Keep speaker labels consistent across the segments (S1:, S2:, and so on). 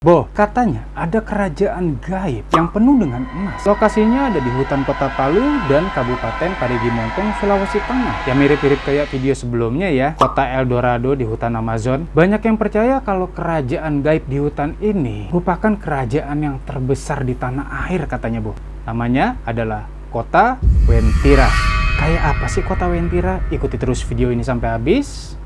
S1: Boh, katanya ada kerajaan gaib yang penuh dengan emas. Lokasinya ada di hutan kota Palu dan Kabupaten Parigi Motong, Sulawesi Tengah. Ya mirip-mirip kayak video sebelumnya ya, kota Eldorado di hutan Amazon. Banyak yang percaya kalau kerajaan gaib di hutan ini merupakan kerajaan yang terbesar di tanah air katanya, Boh. Namanya adalah Kota Wentira. Kayak apa sih Kota Wentira? Ikuti terus video ini sampai habis.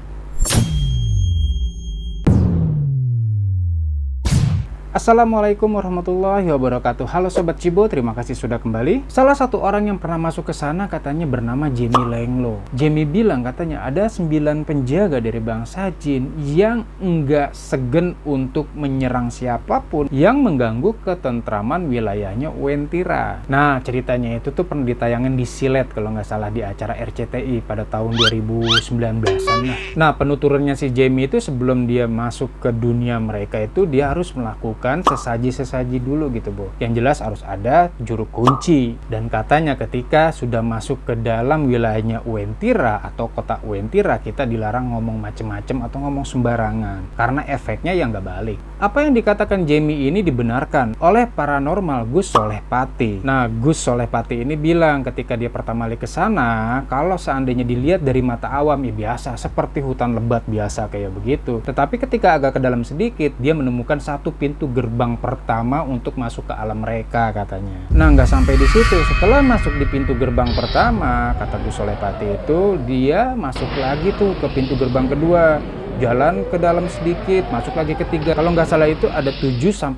S1: Assalamualaikum warahmatullahi wabarakatuh. Halo Sobat Cibo, terima kasih sudah kembali. Salah satu orang yang pernah masuk ke sana katanya bernama Jamie Lenglo. Jamie bilang katanya ada 9 penjaga dari bangsa jin yang enggak segen untuk menyerang siapapun yang mengganggu ketentraman wilayahnya Wentira. Nah, ceritanya itu tuh pernah ditayangin di Silet kalau nggak salah di acara RCTI pada tahun 2019-an. Nah, penuturannya si Jamie itu sebelum dia masuk ke dunia mereka itu dia harus melakukan sesaji-sesaji dulu gitu, Bo. Yang jelas harus ada juru kunci. Dan katanya ketika sudah masuk ke dalam wilayahnya Wentira atau kota Wentira, kita dilarang ngomong macem-macem atau ngomong sembarangan. Karena efeknya yang nggak balik. Apa yang dikatakan Jamie ini dibenarkan oleh paranormal Gus Solehpati. Nah, Gus Solehpati ini bilang ketika dia pertama kali ke sana, kalau seandainya dilihat dari mata awam, ya biasa, seperti hutan lebat biasa kayak begitu. Tetapi ketika agak ke dalam sedikit, dia menemukan satu pintu gerbang pertama untuk masuk ke alam mereka katanya. Nah, nggak sampai di situ. Setelah masuk di pintu gerbang pertama, kata Gus Solehpati itu, dia masuk lagi tuh ke pintu gerbang kedua. Jalan ke dalam sedikit, masuk lagi ketiga. Kalau nggak salah itu ada 7-9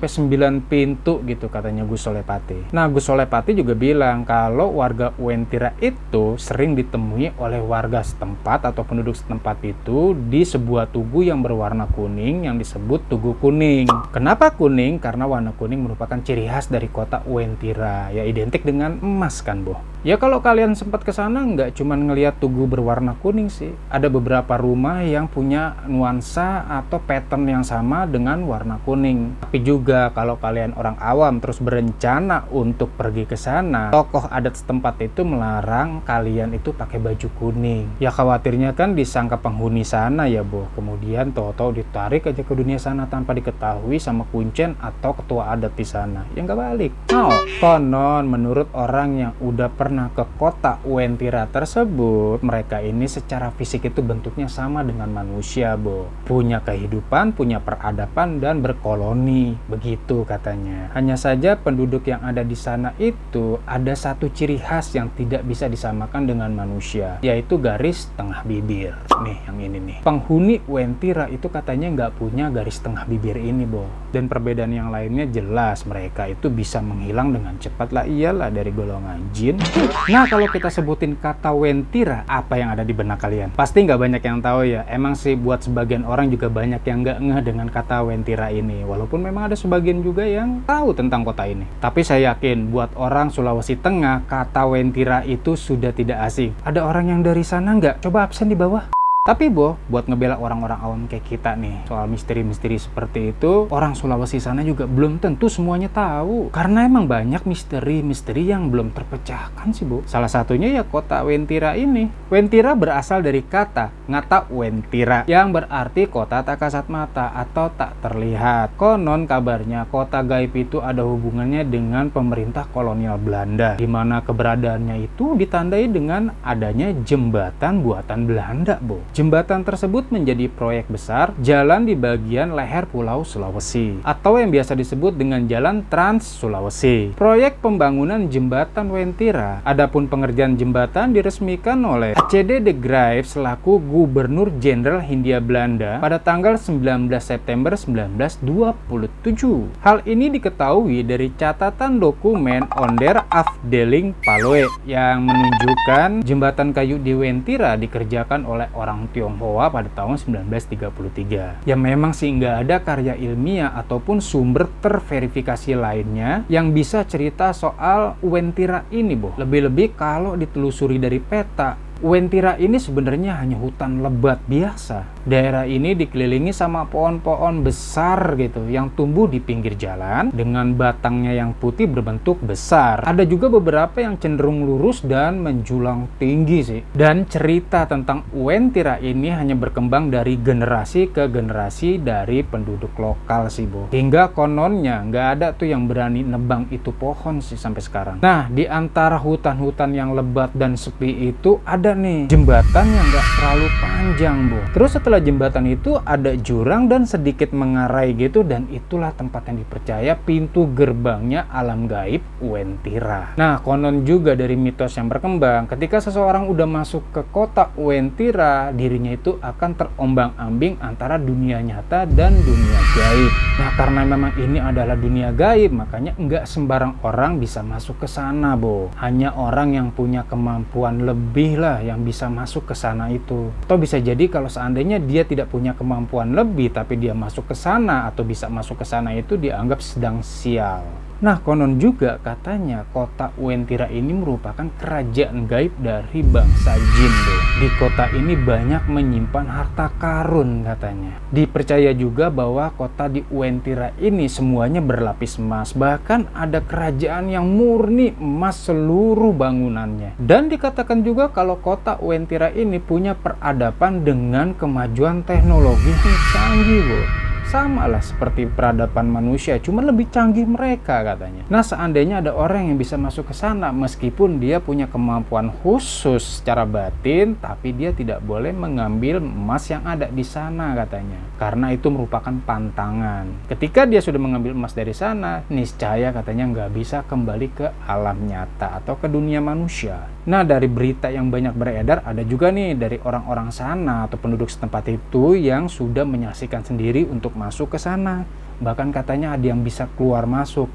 S1: pintu gitu katanya Gus Solehpati. Nah, Gus Solehpati juga bilang kalau warga Wentira itu sering ditemui oleh warga setempat atau penduduk setempat itu di sebuah tugu yang berwarna kuning yang disebut Tugu Kuning. Kenapa kuning? Karena warna kuning merupakan ciri khas dari kota Wentira. Ya identik dengan emas kan, Boh. Ya kalau kalian sempat ke sana nggak cuma ngelihat tugu berwarna kuning sih. Ada beberapa rumah yang punya nuansa atau pattern yang sama dengan warna kuning. Tapi juga kalau kalian orang awam terus berencana untuk pergi ke sana, tokoh adat setempat itu melarang kalian itu pakai baju kuning. Ya khawatirnya kan disangka penghuni sana ya, Boh. Kemudian tahu-tahu ditarik aja ke dunia sana tanpa diketahui sama kuncen atau ketua adat di sana. Ya nggak balik. Nah, konon menurut orang yang udah pernah ke kota Wentira tersebut, mereka ini secara fisik itu bentuknya sama dengan manusia, Bo. Punya kehidupan, punya peradaban, dan berkoloni. Begitu katanya. Hanya saja penduduk yang ada di sana itu ada satu ciri khas yang tidak bisa disamakan dengan manusia, yaitu garis tengah bibir. Nih, yang ini nih. Penghuni Wentira itu katanya nggak punya garis tengah bibir ini, Bo. Dan perbedaan yang lainnya jelas, mereka itu bisa menghilang dengan cepat lah, iyalah dari golongan jin. Nah, kalau kita sebutin kata Wentira, apa yang ada di benak kalian? Pasti nggak banyak yang tahu ya. Emang sih buat sebagian orang juga banyak yang nggak ngeh dengan kata Wentira ini. Walaupun memang ada sebagian juga yang tahu tentang kota ini. Tapi saya yakin buat orang Sulawesi Tengah, kata Wentira itu sudah tidak asing. Ada orang yang dari sana nggak? Coba absen di bawah. Tapi, Bo, buat ngebela orang-orang awam kayak kita nih, soal misteri-misteri seperti itu, orang Sulawesi sana juga belum tentu semuanya tahu. Karena emang banyak misteri-misteri yang belum terpecahkan sih, Bo. Salah satunya ya kota Wentira ini. Wentira berasal dari kata ngata Wentira, yang berarti kota tak kasat mata atau tak terlihat. Konon kabarnya kota gaib itu ada hubungannya dengan pemerintah kolonial Belanda, di mana keberadaannya itu ditandai dengan adanya jembatan buatan Belanda, Bo. Jembatan tersebut menjadi proyek besar jalan di bagian leher Pulau Sulawesi atau yang biasa disebut dengan Jalan Trans Sulawesi. Proyek pembangunan jembatan Wentira, adapun pengerjaan jembatan diresmikan oleh A.C.D. de Graaf selaku Gubernur Jenderal Hindia Belanda pada tanggal 19 September 1927. Hal ini diketahui dari catatan dokumen Onder Afdeling Paloe yang menunjukkan jembatan kayu di Wentira dikerjakan oleh orang Tionghoa pada tahun 1933. Ya memang sih nggak ada karya ilmiah ataupun sumber terverifikasi lainnya yang bisa cerita soal Wentira ini, Boh. Lebih-lebih kalau ditelusuri dari peta, Uwentira ini sebenarnya hanya hutan lebat biasa. Daerah ini dikelilingi sama pohon-pohon besar gitu yang tumbuh di pinggir jalan dengan batangnya yang putih berbentuk besar. Ada juga beberapa yang cenderung lurus dan menjulang tinggi sih. Dan cerita tentang Uwentira ini hanya berkembang dari generasi ke generasi dari penduduk lokal sih, Bo. Hingga kononnya nggak ada tuh yang berani nebang itu pohon sih sampai sekarang. Nah, di antara hutan-hutan yang lebat dan sepi itu ada nih jembatan yang nggak terlalu panjang, Bo. Terus setelah jembatan itu ada jurang dan sedikit mengarai gitu, dan itulah tempat yang dipercaya pintu gerbangnya alam gaib Uwentira. Nah, konon juga dari mitos yang berkembang, ketika seseorang udah masuk ke kota Uwentira, dirinya itu akan terombang-ambing antara dunia nyata dan dunia gaib. Nah, karena memang ini adalah dunia gaib, makanya nggak sembarang orang bisa masuk ke sana, Bo. Hanya orang yang punya kemampuan lebih lah yang bisa masuk ke sana itu. Atau bisa jadi kalau seandainya dia tidak punya kemampuan lebih tapi dia masuk ke sana atau bisa masuk ke sana itu dianggap sedang sial. Nah, konon juga katanya kota Uwentira ini merupakan kerajaan gaib dari bangsa jin, Bo. Di kota ini banyak menyimpan harta karun katanya. Dipercaya juga bahwa kota di Uwentira ini semuanya berlapis emas. Bahkan ada kerajaan yang murni emas seluruh bangunannya. Dan dikatakan juga kalau kota Uwentira ini punya peradaban dengan kemajuan teknologi yang canggih, Bo. Sama lah seperti peradaban manusia, cuma lebih canggih mereka katanya. Nah, seandainya ada orang yang bisa masuk ke sana meskipun dia punya kemampuan khusus secara batin, tapi dia tidak boleh mengambil emas yang ada di sana katanya. Karena itu merupakan pantangan. Ketika dia sudah mengambil emas dari sana, niscaya katanya nggak bisa kembali ke alam nyata atau ke dunia manusia. Nah, dari berita yang banyak beredar, ada juga nih dari orang-orang sana atau penduduk setempat itu yang sudah menyaksikan sendiri untuk masuk ke sana. Bahkan katanya ada yang bisa keluar masuk.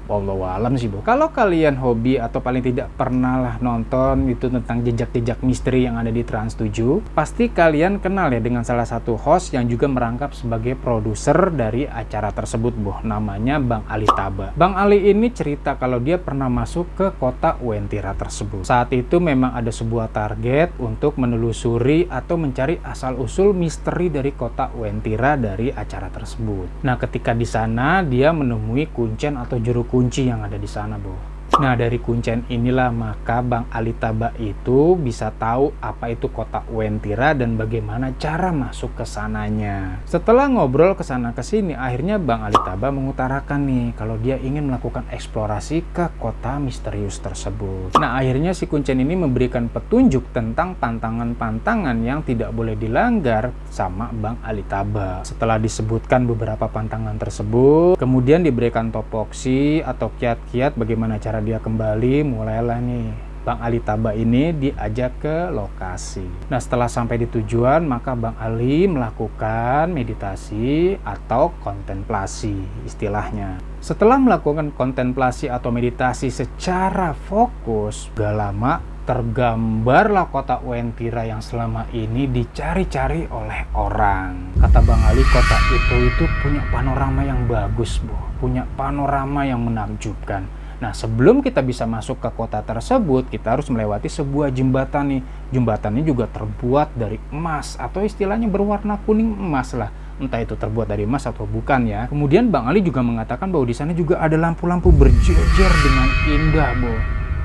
S1: Wallahu alam sih, Bo. Kalau kalian hobi atau paling tidak pernah lah nonton itu tentang jejak-jejak misteri yang ada di Trans 7, pasti kalian kenal ya dengan salah satu host yang juga merangkap sebagai produser dari acara tersebut, Bo. Namanya Bang Ali Taba. Bang Ali ini cerita kalau dia pernah masuk ke kota Uwentira tersebut. Saat itu memang ada sebuah target untuk menelusuri atau mencari asal-usul misteri dari kota Uwentira dari acara tersebut. Nah, ketika di sana dia menemui kuncen atau juru kunci yang ada di sana, Bo. Nah, dari kuncen inilah maka Bang Ali Taba itu bisa tahu apa itu kota Uwentira dan bagaimana cara masuk ke sananya. Setelah ngobrol ke sana ke sini, akhirnya Bang Ali Taba mengutarakan nih kalau dia ingin melakukan eksplorasi ke kota misterius tersebut. Nah, akhirnya si kuncen ini memberikan petunjuk tentang pantangan-pantangan yang tidak boleh dilanggar sama Bang Ali Taba. Setelah disebutkan beberapa pantangan tersebut, kemudian diberikan topoksi atau kiat-kiat bagaimana cara dia kembali, mulailah nih Bang Ali Taba ini diajak ke lokasi. Nah, setelah sampai di tujuan, maka Bang Ali melakukan meditasi atau kontemplasi istilahnya. Setelah melakukan kontemplasi atau meditasi secara fokus, gak lama tergambarlah kota Uwentira yang selama ini dicari-cari oleh orang. Kata Bang Ali, kota itu punya panorama yang bagus, Bu. Punya panorama yang menakjubkan. Nah, sebelum kita bisa masuk ke kota tersebut, kita harus melewati sebuah jembatan nih. Jembatannya juga terbuat dari emas atau istilahnya berwarna kuning emas lah. Entah itu terbuat dari emas atau bukan ya. Kemudian Bang Ali juga mengatakan bahwa di sana juga ada lampu-lampu berjejer dengan indah, Bo.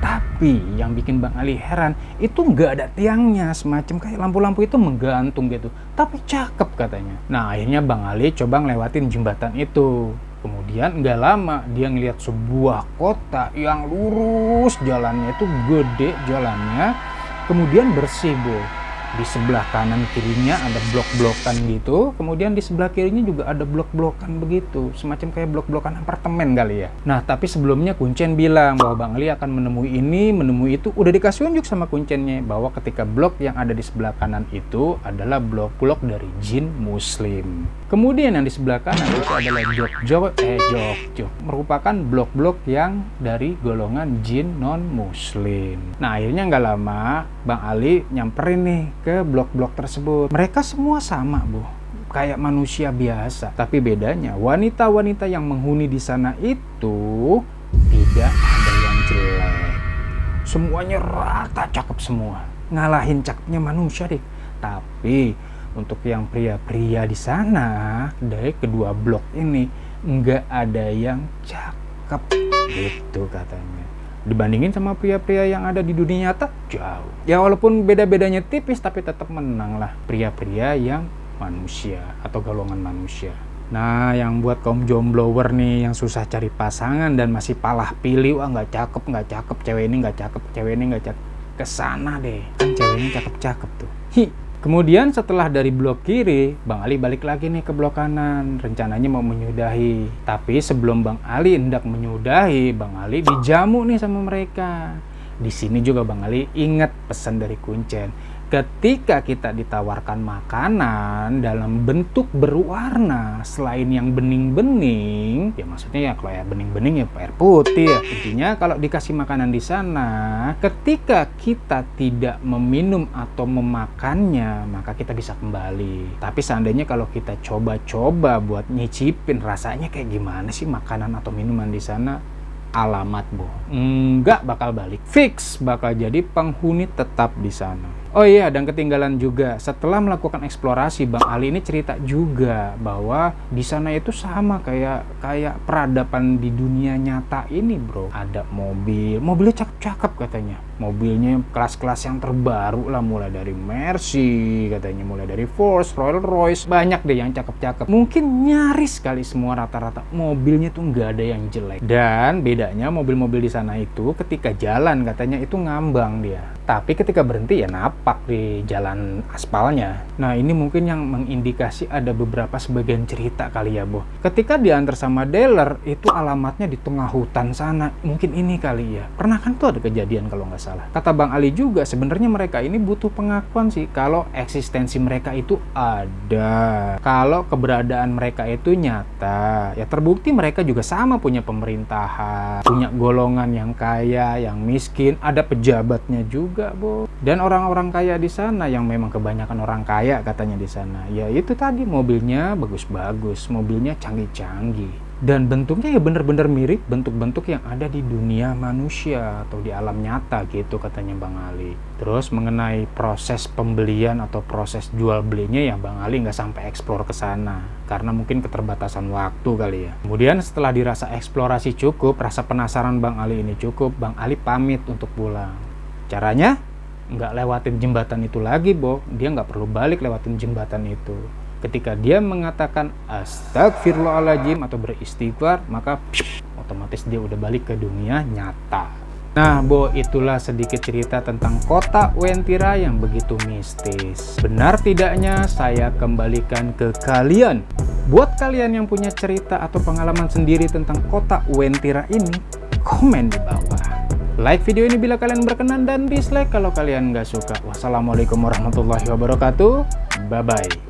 S1: Tapi yang bikin Bang Ali heran, itu nggak ada tiangnya, semacam kayak lampu-lampu itu menggantung gitu. Tapi cakep katanya. Nah, akhirnya Bang Ali coba ngelewatin jembatan itu. Kemudian nggak lama dia ngelihat sebuah kota yang lurus, jalannya itu gede jalannya, kemudian bersih, Bu. Di sebelah kanan kirinya ada blok-blokan gitu, kemudian di sebelah kirinya juga ada blok-blokan begitu, semacam kayak blok-blokan apartemen kali ya. Nah, tapi sebelumnya kuncen bilang bahwa Bang Ali akan menemui ini, menemui itu, udah dikasih unjuk sama kuncennya bahwa ketika blok yang ada di sebelah kanan itu adalah blok-blok dari jin muslim. Kemudian yang di sebelah kanan itu adalah jok, merupakan blok-blok yang dari golongan jin non-muslim. Nah, akhirnya nggak lama Bang Ali nyamperin nih ke blok-blok tersebut. Mereka semua sama, Bu. Kayak manusia biasa. Tapi bedanya, wanita-wanita yang menghuni di sana itu tidak ada yang jelek. Semuanya rata cakep semua. ngalahin cakepnya manusia deh. Tapi untuk yang pria-pria di sana dari kedua blok ini nggak ada yang cakep gitu katanya. Dibandingin sama pria-pria yang ada di dunia nyata, jauh. Ya walaupun beda-bedanya tipis, tapi tetap menang lah pria-pria yang manusia atau golongan manusia. Nah, yang buat kaum jomblower nih yang susah cari pasangan dan masih palah pilih, wah nggak cakep, cewek ini nggak cakep, kesana deh, kan ceweknya cakep-cakep tuh. Kemudian setelah dari blok kiri, Bang Ali balik lagi nih ke blok kanan. Rencananya mau menyudahi. Tapi sebelum Bang Ali hendak menyudahi, Bang Ali dijamu nih sama mereka. Di sini juga Bang Ali ingat pesan dari Kuncen. Ketika kita ditawarkan makanan dalam bentuk berwarna selain yang bening-bening, ya maksudnya ya kalau ya bening-bening ya air putih ya. Intinya kalau dikasih makanan di sana, ketika kita tidak meminum atau memakannya, maka kita bisa kembali. Tapi seandainya kalau kita coba-coba buat nyicipin rasanya kayak gimana sih makanan atau minuman di sana, alamat nggak bakal balik, fix bakal jadi penghuni tetap di sana. Oh iya, dan ketinggalan juga, setelah melakukan eksplorasi, Bang Ali ini cerita juga bahwa di sana itu sama kayak peradaban di dunia nyata ini, bro. Ada mobilnya cakep-cakep katanya. Mobilnya kelas-kelas yang terbaru lah, mulai dari Mercy, katanya mulai dari Force, Rolls Royce, banyak deh yang cakep-cakep. Mungkin nyaris kali semua rata-rata mobilnya tuh nggak ada yang jelek. Dan bedanya mobil-mobil di sana itu ketika jalan katanya itu ngambang dia. Tapi ketika berhenti ya napak di jalan aspalnya. Nah ini mungkin yang mengindikasi ada beberapa sebagian cerita kali ya, Boh. Ketika diantar sama dealer, itu alamatnya di tengah hutan sana. Mungkin ini kali ya. Pernah kan tuh ada kejadian kalau nggak salah. Kata Bang Ali juga, sebenarnya mereka ini butuh pengakuan sih kalau eksistensi mereka itu ada. Kalau keberadaan mereka itu nyata. Ya terbukti mereka juga sama punya pemerintahan, punya golongan yang kaya, yang miskin, ada pejabatnya juga, Bo. Dan orang-orang kaya di sana yang memang kebanyakan orang kaya katanya di sana, ya itu tadi mobilnya bagus-bagus, mobilnya canggih-canggih. Dan bentuknya ya bener-bener mirip bentuk-bentuk yang ada di dunia manusia atau di alam nyata gitu katanya Bang Ali. Terus mengenai proses pembelian atau proses jual belinya ya Bang Ali nggak sampai eksplor ke sana karena mungkin keterbatasan waktu kali ya. Kemudian setelah dirasa eksplorasi cukup, rasa penasaran Bang Ali ini cukup, Bang Ali pamit untuk pulang. Caranya nggak lewatin jembatan itu lagi, Bo. Dia nggak perlu balik lewatin jembatan itu. Ketika dia mengatakan astagfirullahaladzim atau beristighfar, maka otomatis dia udah balik ke dunia nyata. Nah, Bo, itulah sedikit cerita tentang kota Uentira yang begitu mistis. Benar tidaknya saya kembalikan ke kalian. Buat kalian yang punya cerita atau pengalaman sendiri tentang kota Uentira ini, komen di bawah. Like video ini bila kalian berkenan dan dislike kalau kalian nggak suka. Wassalamualaikum warahmatullahi wabarakatuh. Bye-bye.